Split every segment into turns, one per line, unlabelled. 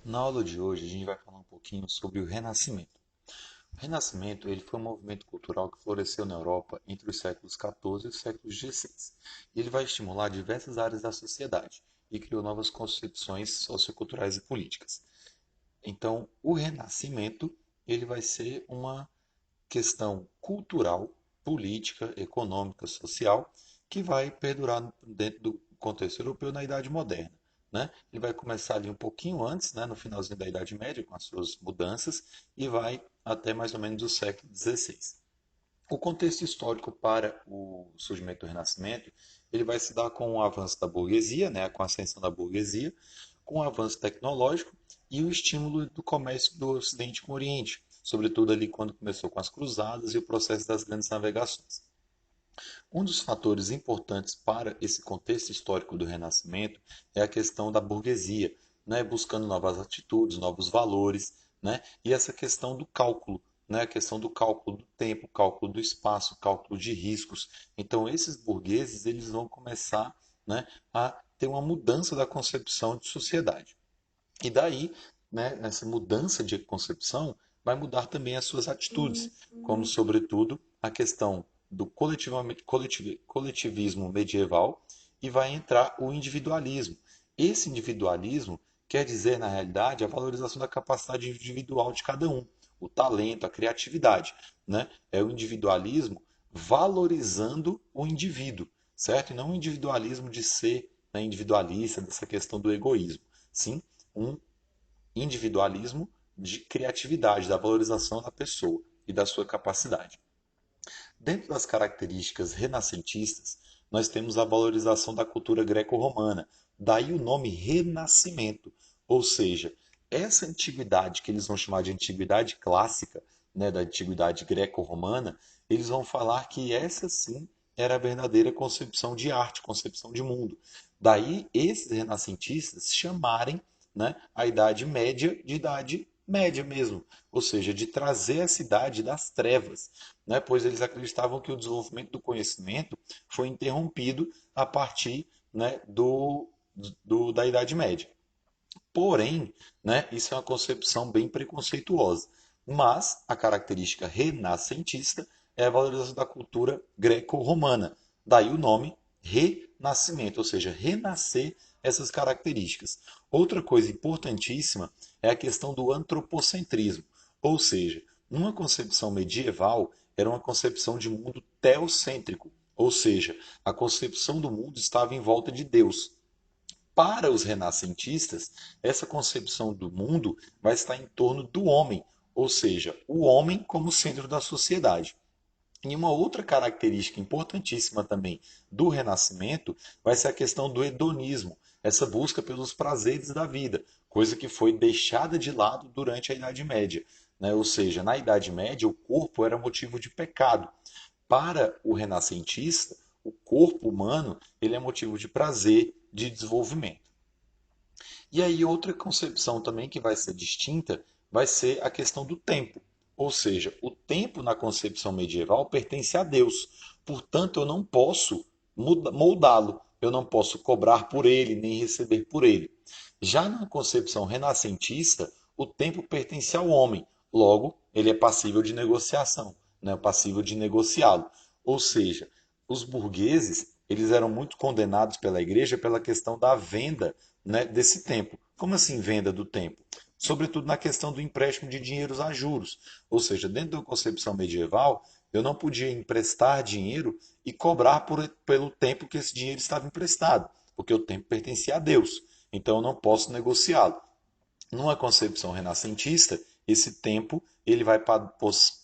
Na aula de hoje, a gente vai falar um pouquinho sobre o Renascimento. O Renascimento ele foi um movimento cultural que floresceu na Europa entre os séculos XIV e os séculos XVI. Ele vai estimular diversas áreas da sociedade e criou novas concepções socioculturais e políticas. Então, o Renascimento ele vai ser uma questão cultural, política, econômica, social, que vai perdurar dentro do contexto europeu na Idade Moderna. Né? Ele vai começar ali um pouquinho antes, né, no finalzinho da Idade Média, com as suas mudanças, e vai até mais ou menos o século XVI. O contexto histórico para o surgimento do Renascimento, ele vai se dar com o avanço da burguesia, né, com a ascensão da burguesia, com o avanço tecnológico e o estímulo do comércio do Ocidente com o Oriente, sobretudo ali quando começou com as cruzadas e o processo das grandes navegações. Um dos fatores importantes para esse contexto histórico do Renascimento é a questão da burguesia, né, buscando novas atitudes, novos valores, né, e essa questão do cálculo, né, a questão do cálculo do tempo, cálculo do espaço, cálculo de riscos. Então, esses burgueses eles vão começar, né, a ter uma mudança da concepção de sociedade. E daí, né, essa mudança de concepção vai mudar também as suas atitudes, como, sobretudo, a questão do coletivismo medieval e vai entrar o individualismo. Esse individualismo quer dizer, na realidade, a valorização da capacidade individual de cada um, o talento, a criatividade. Né? É o individualismo valorizando o indivíduo, certo? E não o individualismo de ser, né, individualista, dessa questão do egoísmo. Sim, um individualismo de criatividade, da valorização da pessoa e da sua capacidade. Dentro das características renascentistas, nós temos a valorização da cultura greco-romana, daí o nome Renascimento, ou seja, essa antiguidade que eles vão chamar de antiguidade clássica, né, da antiguidade greco-romana, eles vão falar que essa sim era a verdadeira concepção de arte, concepção de mundo. Daí esses renascentistas chamarem, né, a Idade Média de Idade Média mesmo, ou seja, de trazer essa idade das trevas, né, pois eles acreditavam que o desenvolvimento do conhecimento foi interrompido a partir, né, da Idade Média. Porém, né, isso é uma concepção bem preconceituosa. Mas a característica renascentista é a valorização da cultura greco-romana. Daí o nome renascimento, ou seja, renascer essas características. Outra coisa importantíssima é a questão do antropocentrismo, ou seja, numa concepção medieval era uma concepção de mundo teocêntrico, ou seja, a concepção do mundo estava em volta de Deus. Para os renascentistas, essa concepção do mundo vai estar em torno do homem, ou seja, o homem como centro da sociedade. E uma outra característica importantíssima também do Renascimento vai ser a questão do hedonismo, essa busca pelos prazeres da vida, coisa que foi deixada de lado durante a Idade Média. Né? Ou seja, na Idade Média, o corpo era motivo de pecado. Para o renascentista, o corpo humano ele é motivo de prazer, de desenvolvimento. E aí outra concepção também que vai ser distinta vai ser a questão do tempo. Ou seja, o tempo na concepção medieval pertence a Deus. Portanto, eu não posso moldá-lo, eu não posso cobrar por ele, nem receber por ele. Já na concepção renascentista, o tempo pertence ao homem, logo, ele é passível de negociação, né? Passível de negociá-lo. Ou seja, os burgueses eles eram muito condenados pela igreja pela questão da venda, né, desse tempo. Como assim venda do tempo? Sobretudo na questão do empréstimo de dinheiros a juros. Ou seja, dentro da concepção medieval, eu não podia emprestar dinheiro e cobrar pelo tempo que esse dinheiro estava emprestado, porque o tempo pertencia a Deus. Então eu não posso negociá-lo. Numa concepção renascentista, esse tempo ele vai para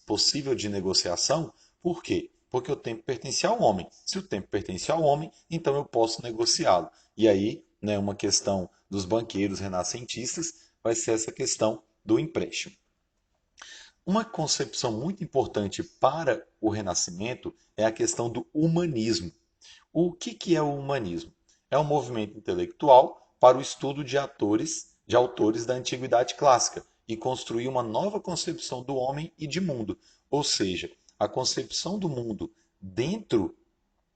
possível de negociação. Por quê? Porque o tempo pertence ao homem. Se o tempo pertence ao homem, então eu posso negociá-lo. E aí, né, uma questão dos banqueiros renascentistas vai ser essa questão do empréstimo. Uma concepção muito importante para o Renascimento é a questão do humanismo. O que é o humanismo? É um movimento intelectual para o estudo de autores da antiguidade clássica e construir uma nova concepção do homem e de mundo. Ou seja, a concepção do mundo dentro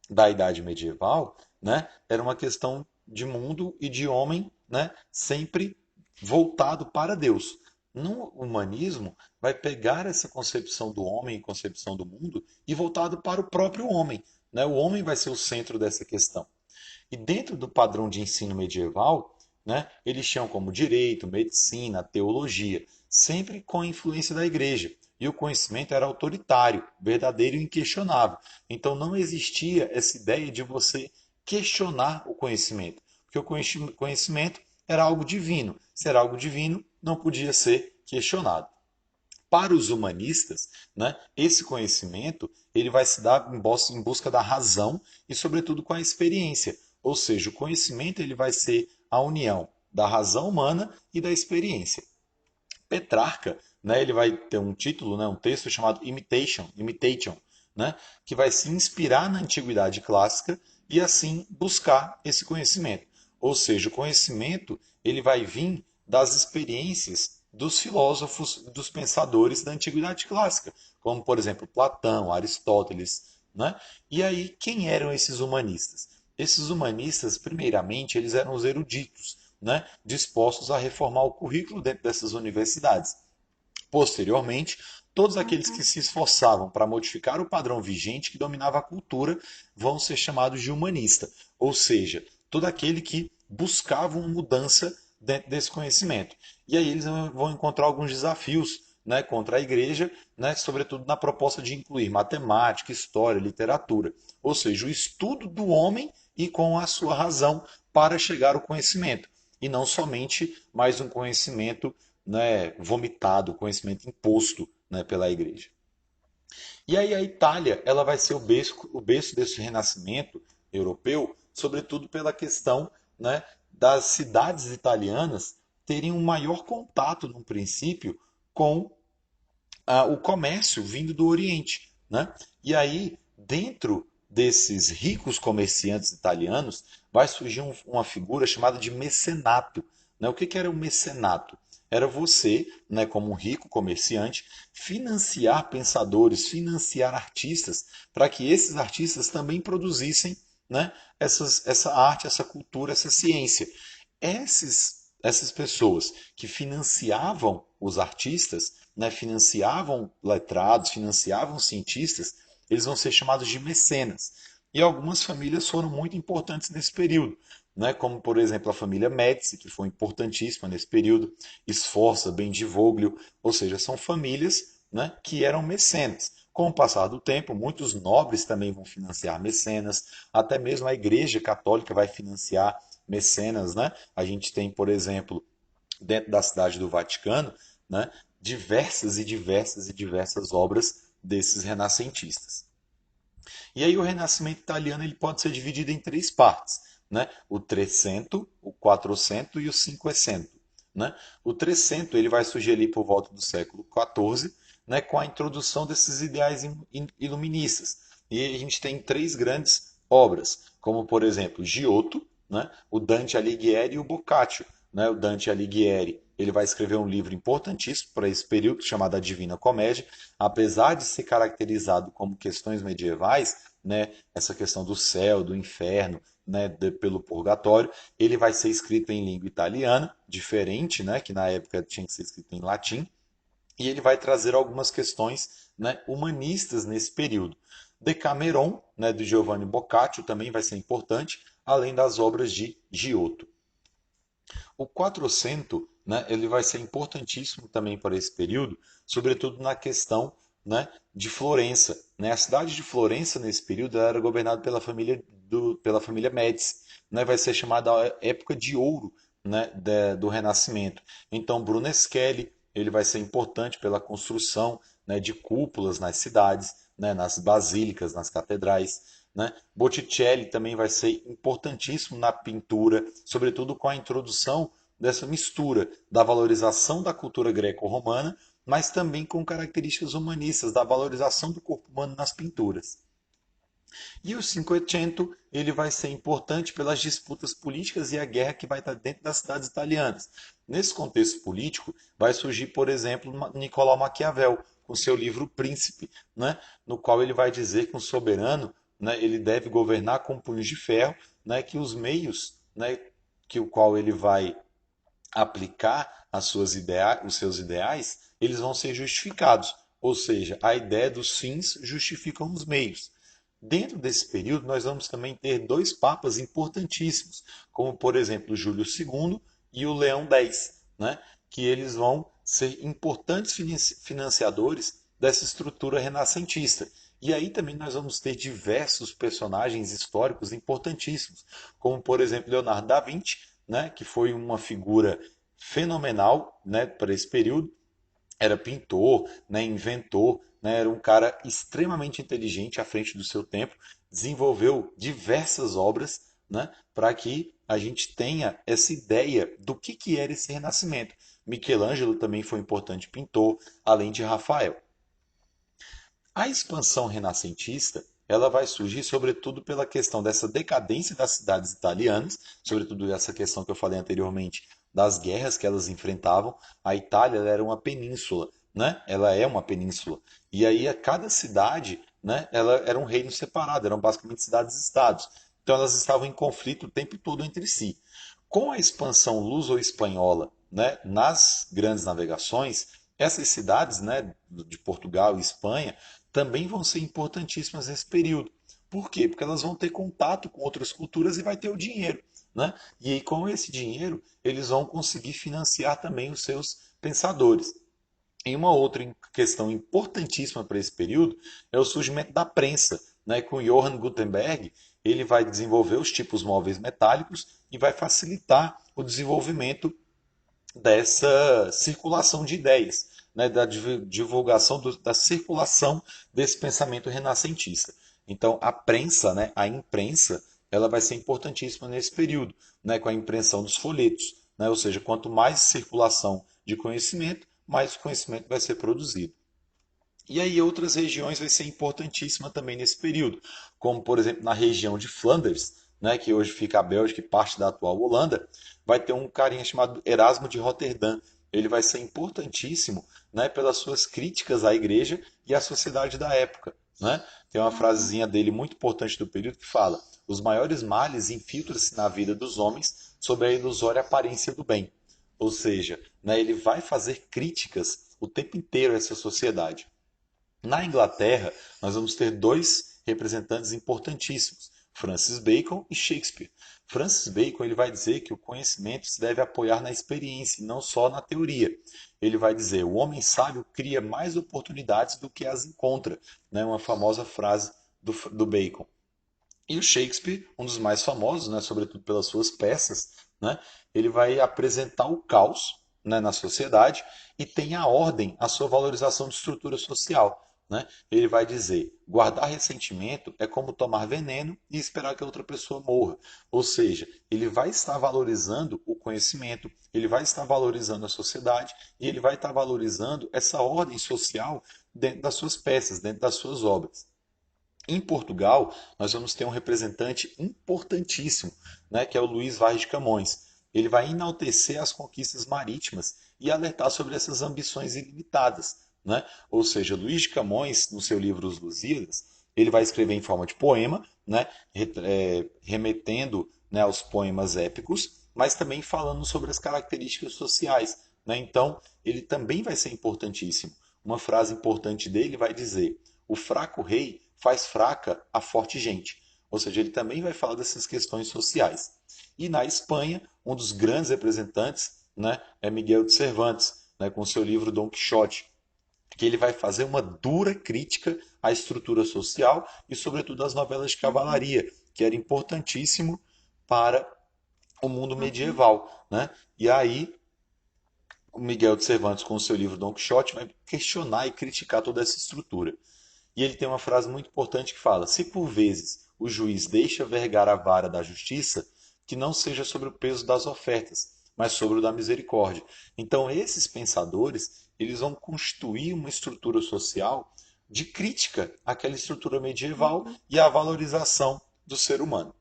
da Idade Medieval, né, era uma questão de mundo e de homem, né, sempre voltado para Deus. No humanismo, vai pegar essa concepção do homem e concepção do mundo e voltado para o próprio homem, né? O homem vai ser o centro dessa questão. E dentro do padrão de ensino medieval, né, eles tinham como direito, medicina, teologia, sempre com a influência da igreja. E o conhecimento era autoritário, verdadeiro e inquestionável. Então não existia essa ideia de você questionar o conhecimento, porque o conhecimento era algo divino. Se era algo divino, não podia ser questionado. Para os humanistas, né, esse conhecimento ele vai se dar em busca da razão e, sobretudo, com a experiência. Ou seja, o conhecimento ele vai ser a união da razão humana e da experiência. Petrarca, né, ele vai ter um título, né, um texto chamado Imitation, né, que vai se inspirar na antiguidade clássica e assim buscar esse conhecimento. Ou seja, o conhecimento ele vai vir das experiências dos filósofos, dos pensadores da antiguidade clássica, como por exemplo Platão, Aristóteles, né? E aí quem eram esses humanistas? Esses humanistas, primeiramente, eles eram os eruditos, né, dispostos a reformar o currículo dentro dessas universidades. Posteriormente, todos aqueles que se esforçavam para modificar o padrão vigente que dominava a cultura vão ser chamados de humanista, ou seja, todo aquele que buscava uma mudança dentro desse conhecimento. E aí eles vão encontrar alguns desafios, né, contra a igreja, né, sobretudo na proposta de incluir matemática, história, literatura, ou seja, o estudo do homem e com a sua razão para chegar ao conhecimento, e não somente mais um conhecimento, né, vomitado, conhecimento imposto, né, pela igreja. E aí a Itália ela vai ser o berço desse renascimento europeu, sobretudo pela questão, né, das cidades italianas terem um maior contato, no princípio, com o comércio vindo do Oriente, né? E aí, dentro desses ricos comerciantes italianos, vai surgir uma figura chamada de mecenato. Né? O que era o mecenato? Era você, né, como um rico comerciante, financiar pensadores, financiar artistas, para que esses artistas também produzissem, né, essa arte, essa cultura, essa ciência. Essas pessoas que financiavam os artistas, né, financiavam letrados, financiavam cientistas, eles vão ser chamados de mecenas. E algumas famílias foram muito importantes nesse período, né, como por exemplo a família Médici, que foi importantíssima nesse período, Sforza, Bendivoglio, ou seja, são famílias, né, que eram mecenas. Com o passar do tempo, muitos nobres também vão financiar mecenas, até mesmo a Igreja Católica vai financiar mecenas, né? A gente tem, por exemplo, dentro da cidade do Vaticano, né, diversas e diversas e diversas obras desses renascentistas. E aí o Renascimento italiano ele pode ser dividido em três partes, né? O Trecento, o Quatrocento e o Cinquecento, né? O Trecento ele vai surgir ali por volta do século XIV, né, com a introdução desses ideais iluministas. E a gente tem três grandes obras, como por exemplo Giotto, né, o Dante Alighieri e o Boccaccio. Né? O Dante Alighieri ele vai escrever um livro importantíssimo para esse período chamado A Divina Comédia, apesar de ser caracterizado como questões medievais, né, essa questão do céu, do inferno, né, pelo purgatório, ele vai ser escrito em língua italiana, diferente, né, que na época tinha que ser escrito em latim, e ele vai trazer algumas questões, né, humanistas nesse período. Decameron, né, do Giovanni Boccaccio, também vai ser importante, além das obras de Giotto. O Quatrocento, né, ele vai ser importantíssimo também para esse período, sobretudo na questão, né, de Florença. Né? A cidade de Florença, nesse período, era governada pela família Médici. Né? Vai ser chamada a época de ouro, né, do Renascimento. Então, Brunelleschi ele vai ser importante pela construção, né, de cúpulas nas cidades, né, nas basílicas, nas catedrais. Né? Botticelli também vai ser importantíssimo na pintura, sobretudo com a introdução dessa mistura da valorização da cultura greco-romana, mas também com características humanistas, da valorização do corpo humano nas pinturas. E o Cinquecento ele vai ser importante pelas disputas políticas e a guerra que vai estar dentro das cidades italianas. Nesse contexto político, vai surgir, por exemplo, Nicolau Maquiavel, com seu livro Príncipe, né, no qual ele vai dizer que um soberano, né, ele deve governar com punhos de ferro, né, que os meios, né, que o qual ele vai aplicar os seus ideais, eles vão ser justificados. Ou seja, a ideia dos fins justificam os meios. Dentro desse período, nós vamos também ter dois papas importantíssimos, como, por exemplo, Júlio II e o Leão X, né? Que eles vão ser importantes financiadores dessa estrutura renascentista. E aí também nós vamos ter diversos personagens históricos importantíssimos, como, por exemplo, Leonardo da Vinci, né? Que foi uma figura fenomenal, né, para esse período. Era pintor, né, inventor, né, era um cara extremamente inteligente à frente do seu tempo, desenvolveu diversas obras, né, para que a gente tenha essa ideia do que era esse renascimento. Michelangelo também foi um importante pintor, além de Rafael. A expansão renascentista, ela vai surgir sobretudo pela questão dessa decadência das cidades italianas, sobretudo essa questão que eu falei anteriormente das guerras que elas enfrentavam. A Itália ela era uma península, né? Ela é uma península. E aí a cada cidade, né, ela era um reino separado, eram basicamente cidades-estados. Então elas estavam em conflito o tempo todo entre si. Com a expansão luso-espanhola, né, nas grandes navegações, essas cidades, né, de Portugal e Espanha também vão ser importantíssimas nesse período. Por quê? Porque elas vão ter contato com outras culturas e vai ter o dinheiro, né? E aí, com esse dinheiro, eles vão conseguir financiar também os seus pensadores. E uma outra questão importantíssima para esse período é o surgimento da prensa, né? Com Johann Gutenberg, ele vai desenvolver os tipos móveis metálicos e vai facilitar o desenvolvimento dessa circulação de ideias, né, da divulgação da circulação desse pensamento renascentista. Então, a prensa, né, a imprensa, ela vai ser importantíssima nesse período, né, com a impressão dos folhetos. Né, ou seja, quanto mais circulação de conhecimento, mais conhecimento vai ser produzido. E aí outras regiões vai ser importantíssima também nesse período, como por exemplo na região de Flanders, né, que hoje fica a Bélgica e parte da atual Holanda, vai ter um carinha chamado Erasmo de Roterdã. Ele vai ser importantíssimo, né, pelas suas críticas à igreja e à sociedade da época. Né? Tem uma frasezinha dele muito importante do período que fala: os maiores males infiltram-se na vida dos homens sob a ilusória aparência do bem. Ou seja, né, ele vai fazer críticas o tempo inteiro a essa sociedade. Na Inglaterra, nós vamos ter dois representantes importantíssimos, Francis Bacon e Shakespeare. Francis Bacon ele vai dizer que o conhecimento se deve apoiar na experiência e não só na teoria. Ele vai dizer: o homem sábio cria mais oportunidades do que as encontra, né? Uma famosa frase do Bacon. E o Shakespeare, um dos mais famosos, né, sobretudo pelas suas peças, né, ele vai apresentar o caos, né, na sociedade e tem a ordem, a sua valorização de estrutura social. Né? Ele vai dizer: guardar ressentimento é como tomar veneno e esperar que a outra pessoa morra. Ou seja, ele vai estar valorizando o conhecimento, ele vai estar valorizando a sociedade e ele vai estar valorizando essa ordem social dentro das suas peças, dentro das suas obras. Em Portugal, nós vamos ter um representante importantíssimo, né, que é o Luís Vaz de Camões. Ele vai enaltecer as conquistas marítimas e alertar sobre essas ambições ilimitadas. Né? Ou seja, Luís de Camões, no seu livro Os Lusíadas, ele vai escrever em forma de poema, né, remetendo, né, aos poemas épicos, mas também falando sobre as características sociais. Né? Então, ele também vai ser importantíssimo. Uma frase importante dele vai dizer: o fraco rei faz fraca a forte gente. Ou seja, ele também vai falar dessas questões sociais. E na Espanha, um dos grandes representantes, né, é Miguel de Cervantes, né, com seu livro Dom Quixote, que ele vai fazer uma dura crítica à estrutura social e, sobretudo, às novelas de cavalaria, que era importantíssimo para o mundo medieval. Né? E aí, o Miguel de Cervantes, com o seu livro Dom Quixote, vai questionar e criticar toda essa estrutura. E ele tem uma frase muito importante que fala: se por vezes o juiz deixa vergar a vara da justiça, que não seja sobre o peso das ofertas, mas sobre o da misericórdia. Então, esses pensadores, eles vão constituir uma estrutura social de crítica àquela estrutura medieval e à valorização do ser humano.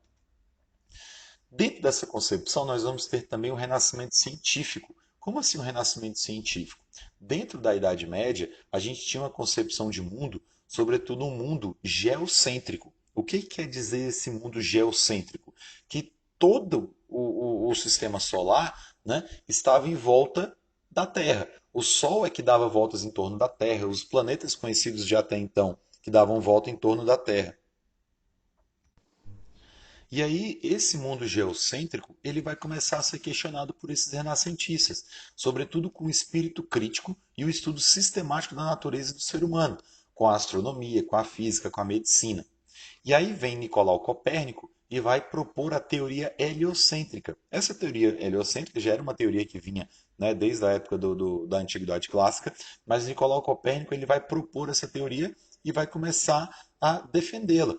Dentro dessa concepção, nós vamos ter também o renascimento científico. Como assim o renascimento científico? Dentro da Idade Média, a gente tinha uma concepção de mundo, sobretudo um mundo geocêntrico. O que quer dizer esse mundo geocêntrico? Que todo o sistema solar, né, estava em volta da Terra. O Sol é que dava voltas em torno da Terra, os planetas conhecidos de até então, que davam volta em torno da Terra. E aí, esse mundo geocêntrico, ele vai começar a ser questionado por esses renascentistas, sobretudo com o espírito crítico e o estudo sistemático da natureza do ser humano, com a astronomia, com a física, com a medicina. E aí vem Nicolau Copérnico e vai propor a teoria heliocêntrica. Essa teoria heliocêntrica já era uma teoria que vinha, né, desde a época da Antiguidade Clássica, mas Nicolau Copérnico ele vai propor essa teoria e vai começar a defendê-la,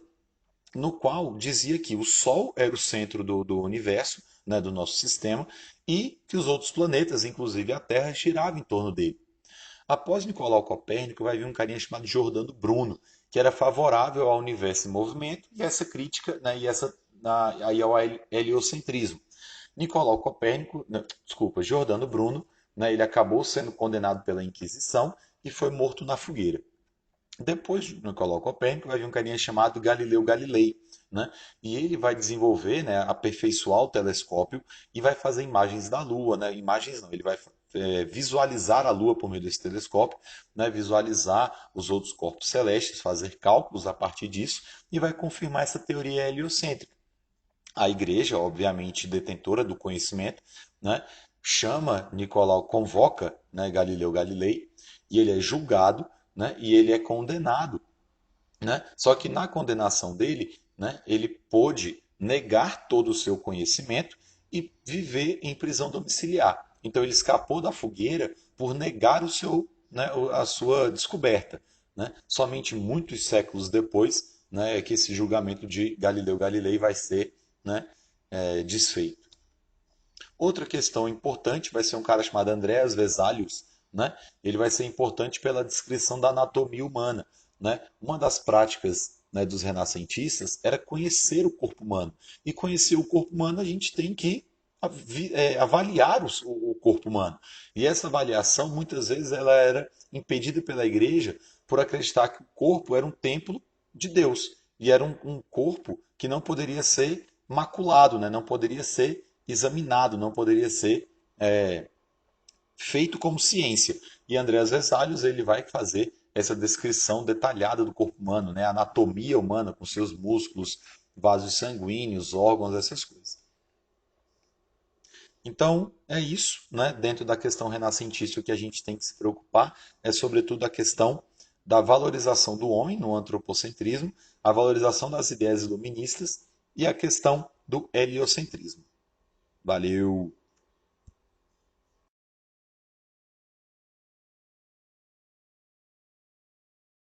no qual dizia que o Sol era o centro do universo, né, do nosso sistema, e que os outros planetas, inclusive a Terra, giravam em torno dele. Após Nicolau Copérnico, vai vir um carinha chamado Giordano Bruno, que era favorável ao universo em movimento e essa crítica, né, aí ao heliocentrismo. Nicolau Copérnico, não, desculpa, Giordano Bruno, né, ele acabou sendo condenado pela Inquisição e foi morto na fogueira. Depois de Nicolau Copérnico, vai vir um carinha chamado Galileu Galilei, né? E ele vai desenvolver, né, aperfeiçoar o telescópio e vai fazer imagens da Lua, né? Imagens não, ele vai visualizar a Lua por meio desse telescópio, né? Visualizar os outros corpos celestes, fazer cálculos a partir disso e vai confirmar essa teoria heliocêntrica. A igreja, obviamente detentora do conhecimento, né, chama Nicolau, convoca, né, Galileu Galilei, e ele é julgado, né, e ele é condenado, né? Só que na condenação dele, né, ele pôde negar todo o seu conhecimento e viver em prisão domiciliar. Então ele escapou da fogueira por negar né, a sua descoberta. Né? Somente muitos séculos depois, né, é que esse julgamento de Galileu Galilei vai ser, né, desfeito. Outra questão importante vai ser um cara chamado Andreas Vesalius, né? Ele vai ser importante pela descrição da anatomia humana, né? Uma das práticas, né, dos renascentistas era conhecer o corpo humano. E conhecer o corpo humano a gente tem que avaliar o corpo humano. E essa avaliação muitas vezes ela era impedida pela igreja por acreditar que o corpo era um templo de Deus e era um corpo que não poderia ser maculado, né? Não poderia ser examinado, não poderia ser feito como ciência. E Andreas Vesalius ele vai fazer essa descrição detalhada do corpo humano, né? A anatomia humana com seus músculos, vasos sanguíneos, órgãos, essas coisas. Então, é isso, né? Dentro da questão renascentista, o que a gente tem que se preocupar é, sobretudo, a questão da valorização do homem no antropocentrismo, a valorização das ideias iluministas e a questão do heliocentrismo. Valeu!